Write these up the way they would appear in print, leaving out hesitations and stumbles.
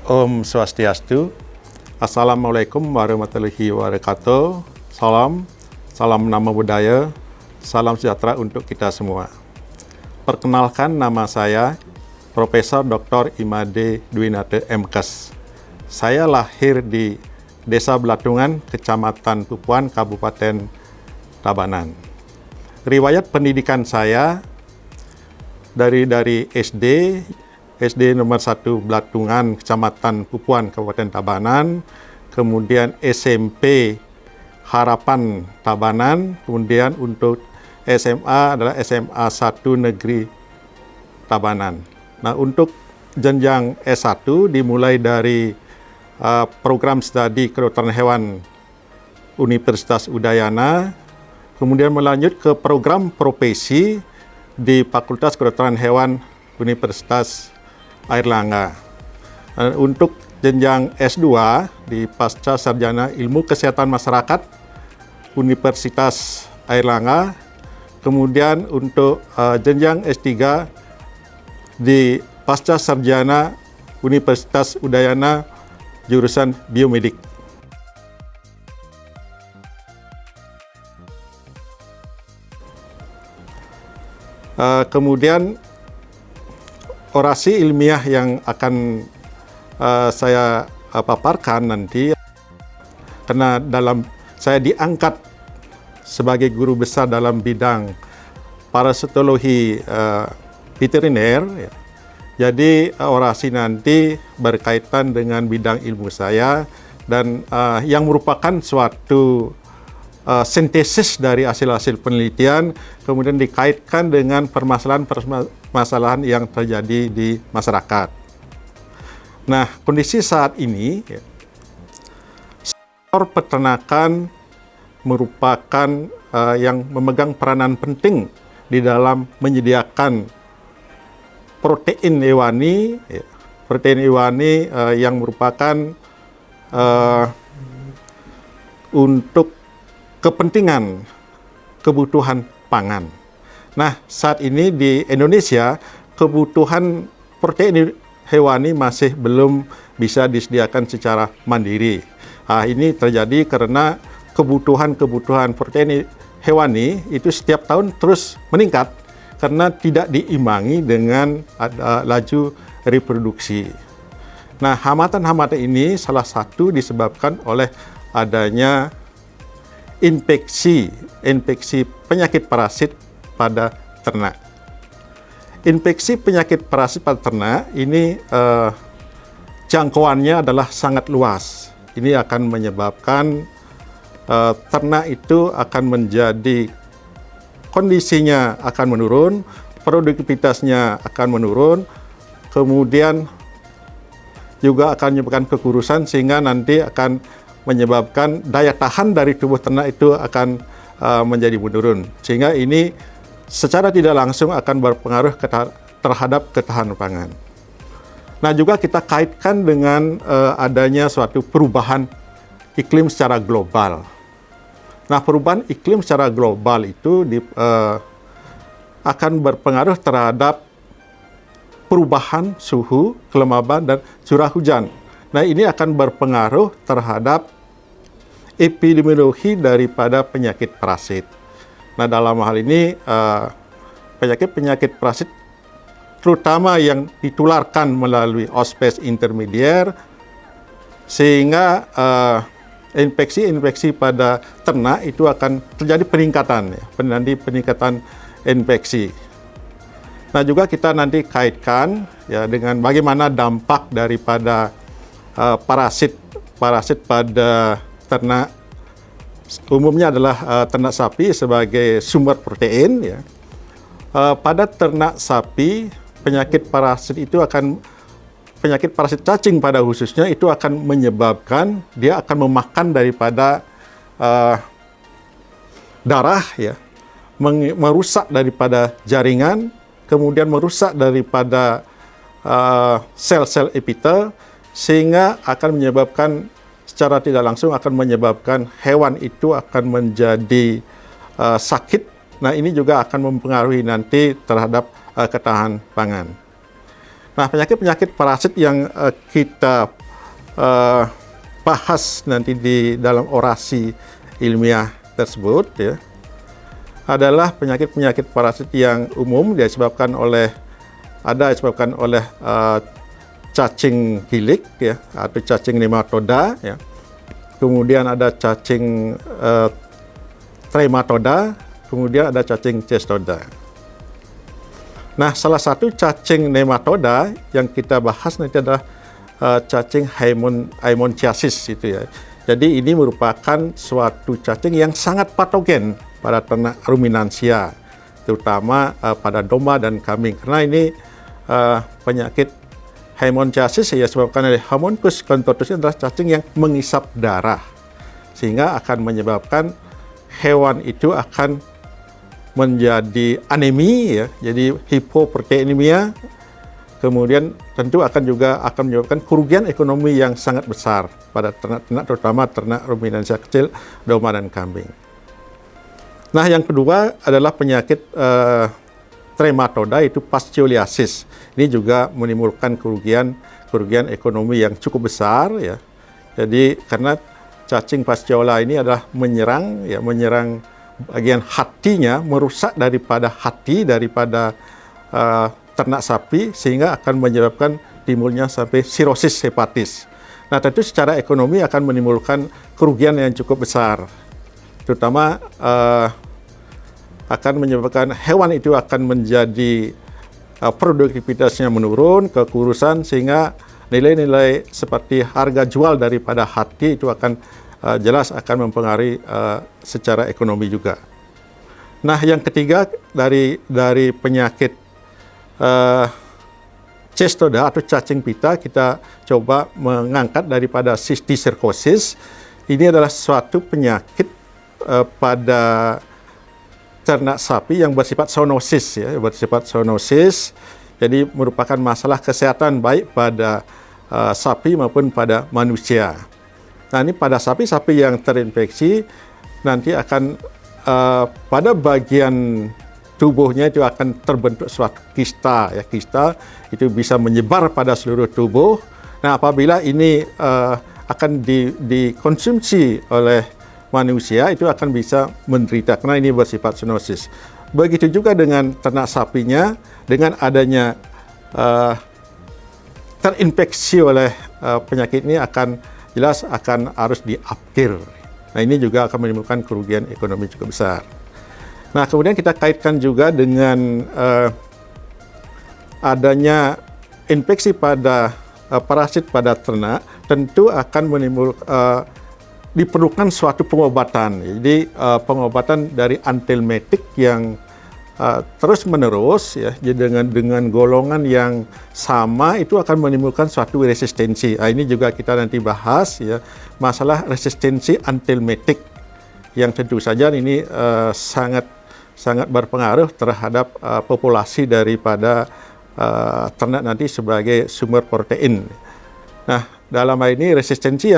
Om Swastiastu. Assalamualaikum warahmatullahi wabarakatuh. Salam nama budaya, salam sejahtera untuk kita semua. Perkenalkan, nama saya Profesor Dr. Imade Dwinata MKes. Saya lahir di Desa Belatungan, Kecamatan Pupuan, Kabupaten Tabanan. Riwayat pendidikan saya dari SD nomor 1 Belatungan, Kecamatan Pupuan, Kabupaten Tabanan, kemudian SMP Harapan Tabanan, kemudian untuk SMA adalah SMA 1 Negeri Tabanan. Nah, untuk jenjang S1 dimulai dari program studi kedokteran hewan Universitas Udayana, kemudian melanjut ke program profesi di Fakultas Kedokteran Hewan Universitas Airlangga. Untuk jenjang S2 di Pasca Sarjana Ilmu Kesehatan Masyarakat Universitas Airlangga, kemudian untuk jenjang S3 di Pasca Sarjana Universitas Udayana jurusan Biomedik. Kemudian orasi ilmiah yang akan saya paparkan nanti, karena saya diangkat sebagai guru besar dalam bidang parasitologi veteriner, ya. Jadi orasi nanti berkaitan dengan bidang ilmu saya dan yang merupakan suatu sintesis dari hasil-hasil penelitian, kemudian dikaitkan dengan permasalahan yang terjadi di masyarakat. Nah, kondisi saat ini, sektor peternakan merupakan yang memegang peranan penting di dalam menyediakan protein hewani, yang merupakan untuk kepentingan kebutuhan pangan. Nah, saat ini di Indonesia kebutuhan protein hewani masih belum bisa disediakan secara mandiri. Ini terjadi karena kebutuhan protein hewani itu setiap tahun terus meningkat karena tidak diimbangi dengan laju reproduksi. Nah, hambatan-hambatan ini salah satu disebabkan oleh adanya infeksi penyakit parasit pada ternak. Infeksi penyakit parasit pada ternak ini jangkauannya adalah sangat luas. Ini akan menyebabkan ternak itu akan menjadi kondisinya akan menurun, produktivitasnya akan menurun, kemudian juga akan menyebabkan kekurusan sehingga nanti akan menyebabkan daya tahan dari tubuh ternak itu akan menjadi menurun. Sehingga ini secara tidak langsung akan berpengaruh terhadap ketahanan pangan. Nah, juga kita kaitkan dengan adanya suatu perubahan iklim secara global. Nah, perubahan iklim secara global itu akan berpengaruh terhadap perubahan suhu, kelembaban, dan curah hujan. Nah, ini akan berpengaruh terhadap epidemiologi daripada penyakit parasit. Nah, dalam hal ini penyakit parasit terutama yang ditularkan melalui ospes intermedier, sehingga infeksi pada ternak itu akan terjadi peningkatan infeksi. Nah, juga kita nanti kaitkan ya dengan bagaimana dampak daripada parasit pada ternak, umumnya adalah ternak sapi sebagai sumber protein, ya. Pada ternak sapi, penyakit parasit cacing pada khususnya itu akan menyebabkan dia akan memakan daripada darah, ya, merusak daripada jaringan, kemudian merusak daripada sel-sel epitel, sehingga akan menyebabkan secara tidak langsung akan menyebabkan hewan itu akan menjadi sakit. Nah, ini juga akan mempengaruhi nanti terhadap ketahanan pangan. Nah, penyakit-penyakit parasit yang kita bahas nanti di dalam orasi ilmiah tersebut ya, adalah penyakit-penyakit parasit yang umum disebabkan oleh cacing gilik ya, atau cacing nematoda ya. Kemudian ada cacing trematoda, kemudian ada cacing cestoda. Nah, salah satu cacing nematoda yang kita bahas nanti adalah cacing Haemonchiasis itu ya. Jadi ini merupakan suatu cacing yang sangat patogen pada ternak ruminansia, terutama pada domba dan kambing. Karena ini penyakit Haemonchiasis ya, disebabkan oleh Haemonchus contortus adalah cacing yang mengisap darah, sehingga akan menyebabkan hewan itu akan menjadi anemi ya, jadi hipoproteinemia. Kemudian tentu akan menyebabkan kerugian ekonomi yang sangat besar pada ternak-ternak, terutama ternak ruminansia kecil, domba dan kambing. Nah, yang kedua adalah penyakit trematoda, itu fascioliasis. Ini juga menimbulkan kerugian ekonomi yang cukup besar ya. Jadi karena cacing fasciola ini adalah menyerang bagian hatinya, merusak daripada ternak sapi, sehingga akan menyebabkan timbulnya sampai sirosis hepatis. Nah, tentu secara ekonomi akan menimbulkan kerugian yang cukup besar, terutama akan menyebabkan hewan itu akan menjadi produktivitasnya menurun, kekurusan, sehingga nilai-nilai seperti harga jual daripada hati itu akan jelas akan mempengaruhi secara ekonomi juga. Nah, yang ketiga dari penyakit cestoda atau cacing pita, kita coba mengangkat daripada cysticercosis. Ini adalah suatu penyakit pada ternak sapi yang bersifat zoonosis ya, Jadi merupakan masalah kesehatan baik pada sapi maupun pada manusia. Nah, ini pada sapi-sapi yang terinfeksi nanti akan pada bagian tubuhnya itu akan terbentuk suatu kista ya. Kista itu bisa menyebar pada seluruh tubuh. Nah, apabila ini akan dikonsumsi oleh manusia, itu akan bisa menderita karena ini bersifat zoonosis. Begitu juga dengan ternak sapinya, dengan adanya terinfeksi oleh penyakit ini akan harus diapkir. Nah, ini juga akan menimbulkan kerugian ekonomi cukup besar. Nah, kemudian kita kaitkan juga dengan adanya infeksi pada parasit pada ternak, tentu akan diperlukan suatu pengobatan. Jadi pengobatan dari antihelmintik yang terus-menerus ya, dengan golongan yang sama itu akan menimbulkan suatu resistensi. Nah, ini juga kita nanti bahas ya, masalah resistensi antihelmintik yang tentu saja ini sangat berpengaruh terhadap populasi daripada ternak nanti sebagai sumber protein. Nah, dalam hal ini resistensi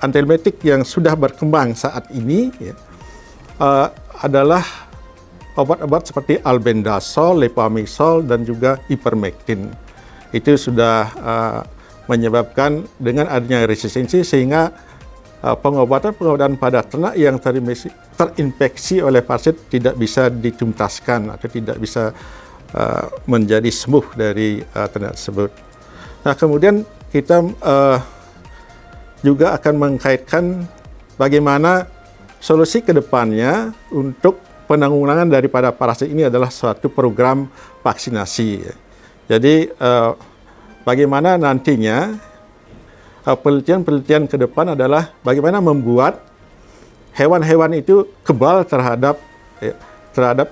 antihelmintik yang sudah berkembang saat ini ya, adalah obat-obat seperti albendazole, lepamisol, dan juga ivermectin. Itu sudah menyebabkan dengan adanya resistensi, sehingga pengobatan pada ternak yang terinfeksi oleh parasit tidak bisa dituntaskan atau tidak bisa menjadi sembuh dari ternak tersebut. Nah, kemudian kita juga akan mengkaitkan bagaimana solusi ke depannya untuk penanggulangan daripada parasit ini adalah suatu program vaksinasi. Jadi bagaimana nantinya penelitian ke depan adalah bagaimana membuat hewan-hewan itu kebal terhadap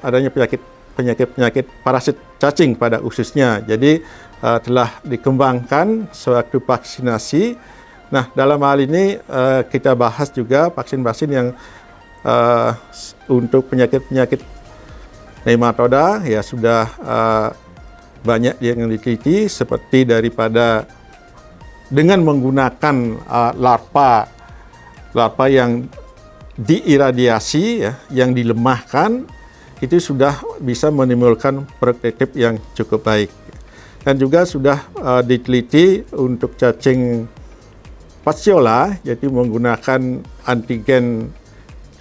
adanya penyakit parasit cacing pada ususnya. Jadi telah dikembangkan suatu vaksinasi. Nah, dalam hal ini kita bahas juga vaksin-vaksin yang untuk penyakit-penyakit nematoda ya sudah banyak yang diteliti, seperti daripada dengan menggunakan larva yang diiradiasi ya, yang dilemahkan, itu sudah bisa menimbulkan protektif yang cukup baik. Dan juga sudah diteliti untuk cacing Fasciola, jadi menggunakan antigen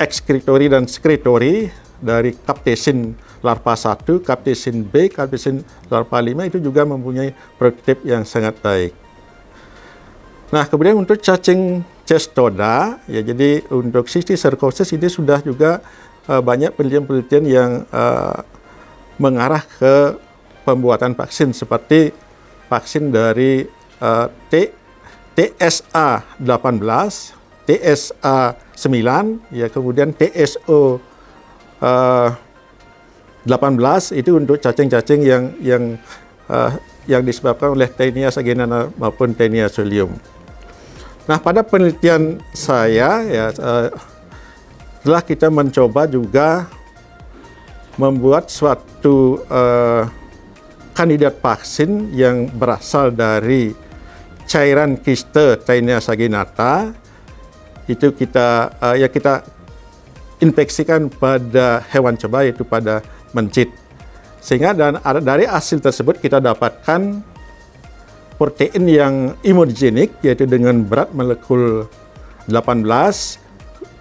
ekskretori dan sekretori dari Captacin larva 1, Captacin B, Captacin larva 5 itu juga mempunyai prototip yang sangat baik. Nah, kemudian untuk cacing Cestoda, ya jadi untuk cysticercosis ini sudah juga banyak penelitian-penelitian yang mengarah ke pembuatan vaksin seperti vaksin dari TSA 18, TSA 9, ya kemudian TSO 18 itu untuk cacing-cacing yang disebabkan oleh Taenia saginana maupun Taenia solium. Nah, pada penelitian saya ya setelah kita mencoba juga membuat suatu kandidat vaksin yang berasal dari cairan kiste Taenia saginata, itu kita infeksikan pada hewan coba, yaitu pada mencit. Sehingga dari hasil tersebut kita dapatkan protein yang imunogenik, yaitu dengan berat molekul 18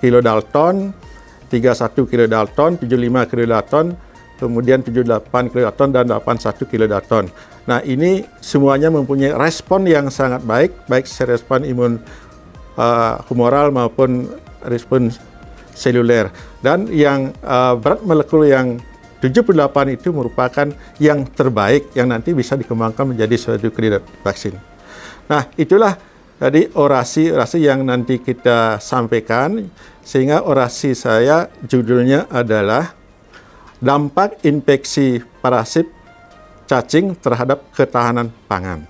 kilodalton, 31 kilodalton, 75 kilodalton, kemudian 78 kilodalton dan 81 kilodalton. Nah, ini semuanya mempunyai respon yang sangat baik, baik respon imun humoral maupun respon seluler. Dan yang berat molekul yang 78 itu merupakan yang terbaik yang nanti bisa dikembangkan menjadi suatu kandidat vaksin. Nah, itulah tadi orasi yang nanti kita sampaikan, sehingga orasi saya judulnya adalah dampak infeksi parasit cacing terhadap ketahanan pangan.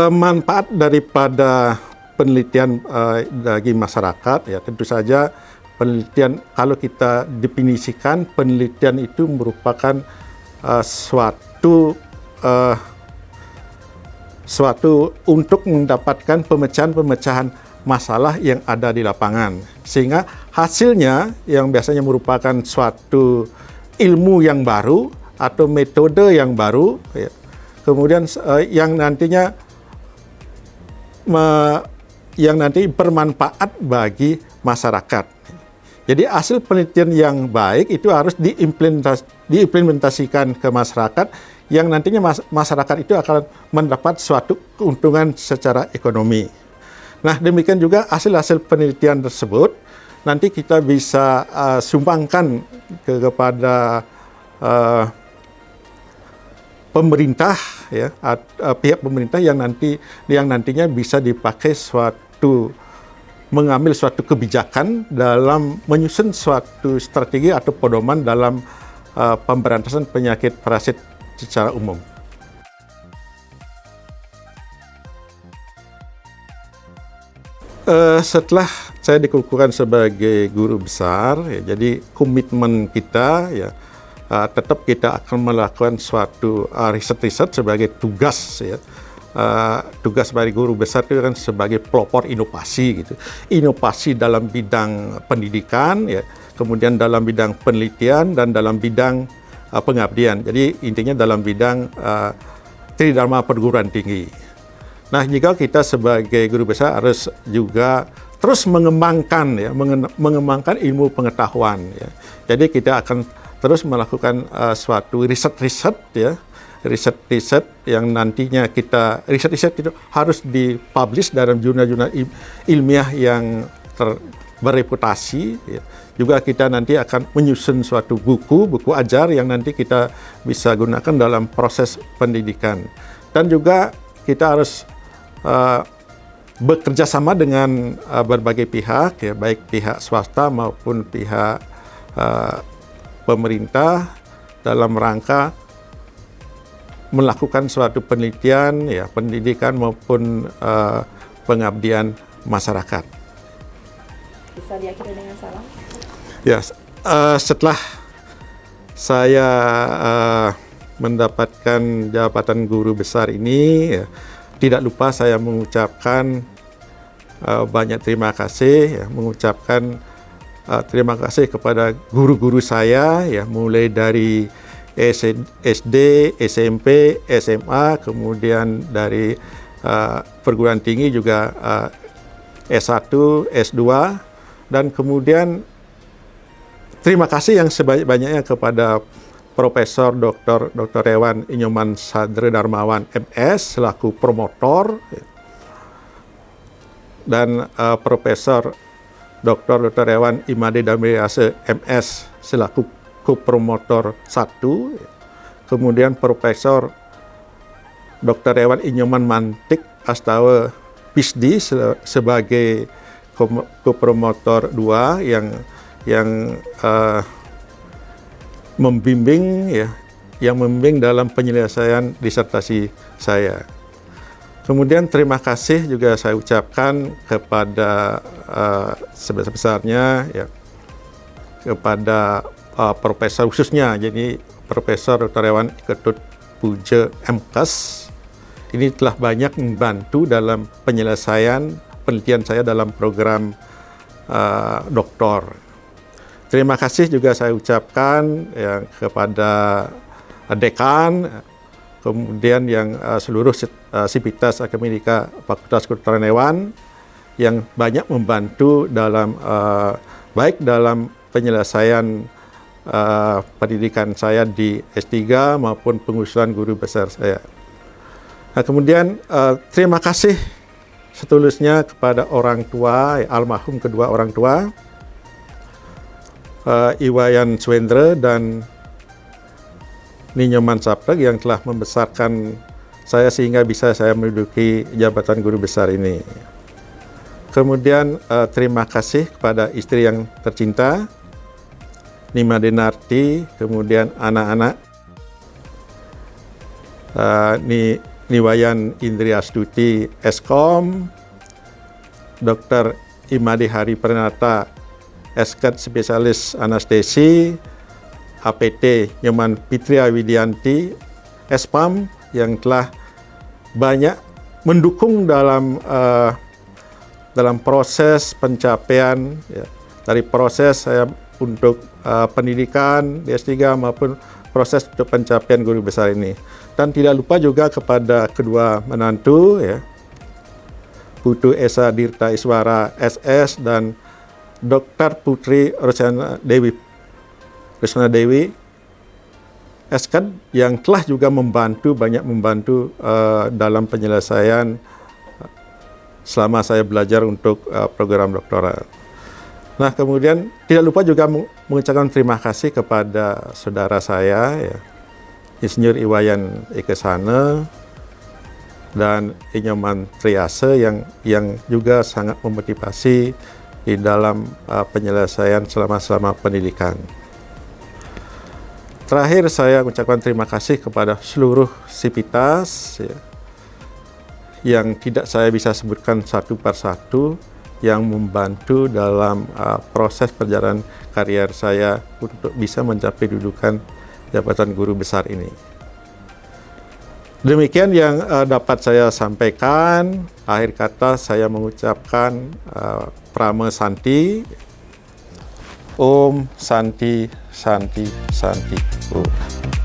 Manfaat daripada penelitian bagi masyarakat, ya tentu saja penelitian, kalau kita definisikan penelitian itu merupakan suatu untuk mendapatkan pemecahan-pemecahan masalah yang ada di lapangan, sehingga hasilnya yang biasanya merupakan suatu ilmu yang baru atau metode yang baru, ya, kemudian yang nanti bermanfaat bagi masyarakat. Jadi hasil penelitian yang baik itu harus diimplementasikan ke masyarakat, yang nantinya masyarakat itu akan mendapat suatu keuntungan secara ekonomi. Nah, demikian juga hasil-hasil penelitian tersebut nanti kita bisa sumbangkan kepada pemerintah, ya, pihak pemerintah yang nantinya bisa dipakai mengambil suatu kebijakan dalam menyusun suatu strategi atau pedoman dalam pemberantasan penyakit parasit secara umum. Setelah saya dikukuhkan sebagai guru besar, ya, jadi komitmen kita, ya, tetap kita akan melakukan suatu riset-riset sebagai tugas, ya. Tugas dari guru besar itu kan sebagai pelopor inovasi, gitu. Inovasi dalam bidang pendidikan, ya, kemudian dalam bidang penelitian dan dalam bidang pengabdian. Jadi intinya dalam bidang tridharma perguruan tinggi. Nah, jika kita sebagai guru besar harus juga terus mengembangkan, ya, mengembangkan ilmu pengetahuan, ya. Jadi kita akan terus melakukan suatu riset-riset, ya, riset-riset yang nantinya riset-riset itu harus dipublish dalam jurnal-jurnal ilmiah yang bereputasi, ya. Juga kita nanti akan menyusun suatu buku ajar yang nanti kita bisa gunakan dalam proses pendidikan. Dan juga kita harus bekerja sama dengan berbagai pihak, ya, baik pihak swasta maupun pihak pemerintah dalam rangka melakukan suatu penelitian, ya, pendidikan maupun pengabdian masyarakat. Bisa diakhiri dengan salam? Ya, setelah saya mendapatkan jabatan guru besar ini, ya, tidak lupa saya mengucapkan banyak terima kasih, ya, mengucapkan terima kasih kepada guru-guru saya, ya, mulai dari SD, SMP, SMA, kemudian dari perguruan tinggi juga S1, S2, dan kemudian terima kasih yang sebanyak-banyaknya kepada Profesor Dr. Rewan Inyoman Sadre Darmawan MS selaku promotor, dan Profesor Dr. Rewan Imade Damriase MS selaku kopromotor 1, kemudian Profesor Dr. Rewan Inyoman Mantik Astawa PhD sebagai kopromotor 2 yang membimbing, ya, yang membimbing dalam penyelesaian disertasi saya. Kemudian terima kasih juga saya ucapkan kepada sebesar-besarnya, ya, kepada profesor khususnya, jadi Profesor Dr. Rewan Ketut Puja MKes. Ini telah banyak membantu dalam penyelesaian penelitian saya dalam program doktor. Terima kasih juga saya ucapkan, ya, kepada dekan, kemudian yang seluruh sivitas akademika Fakultas Kedokteran Hewan yang banyak membantu dalam baik dalam penyelesaian pendidikan saya di S3 maupun pengusulan guru besar saya. Nah, kemudian terima kasih setulusnya kepada orang tua, almarhum kedua orang tua, Iwayan Swendra dan Ninyoman Sapreg yang telah membesarkan saya sehingga bisa saya menduduki jabatan guru besar ini. Kemudian terima kasih kepada istri yang tercinta, Nima Denarti, kemudian anak-anak, Niwayan Indri Astuti Eskom, Dr. Imade Hari Pranata Eskat Spesialis Anestesi, APT Nyoman Fitria Widianti Espam yang telah banyak mendukung dalam proses pencapaian, ya, dari proses saya untuk pendidikan di S3 maupun proses untuk pencapaian guru besar ini. Dan tidak lupa juga kepada kedua menantu, ya, Putu Esa Dirta Iswara SS dan Dr. Putri Rosana Dewi Eskan yang telah juga banyak membantu dalam penyelesaian selama saya belajar untuk program doktoral. Nah, kemudian tidak lupa juga mengucapkan terima kasih kepada saudara saya, ya, Insinyur Iwayan Ikesana dan Inyoman Triase yang juga sangat memotivasi di dalam penyelesaian selama pendidikan. Terakhir saya mengucapkan terima kasih kepada seluruh sivitas, ya, yang tidak saya bisa sebutkan satu persatu yang membantu dalam proses perjalanan karier saya untuk bisa mencapai dudukan jabatan guru besar ini. Demikian yang dapat saya sampaikan. Akhir kata saya mengucapkan Prama Santi, Om Santi Santi Santi Om.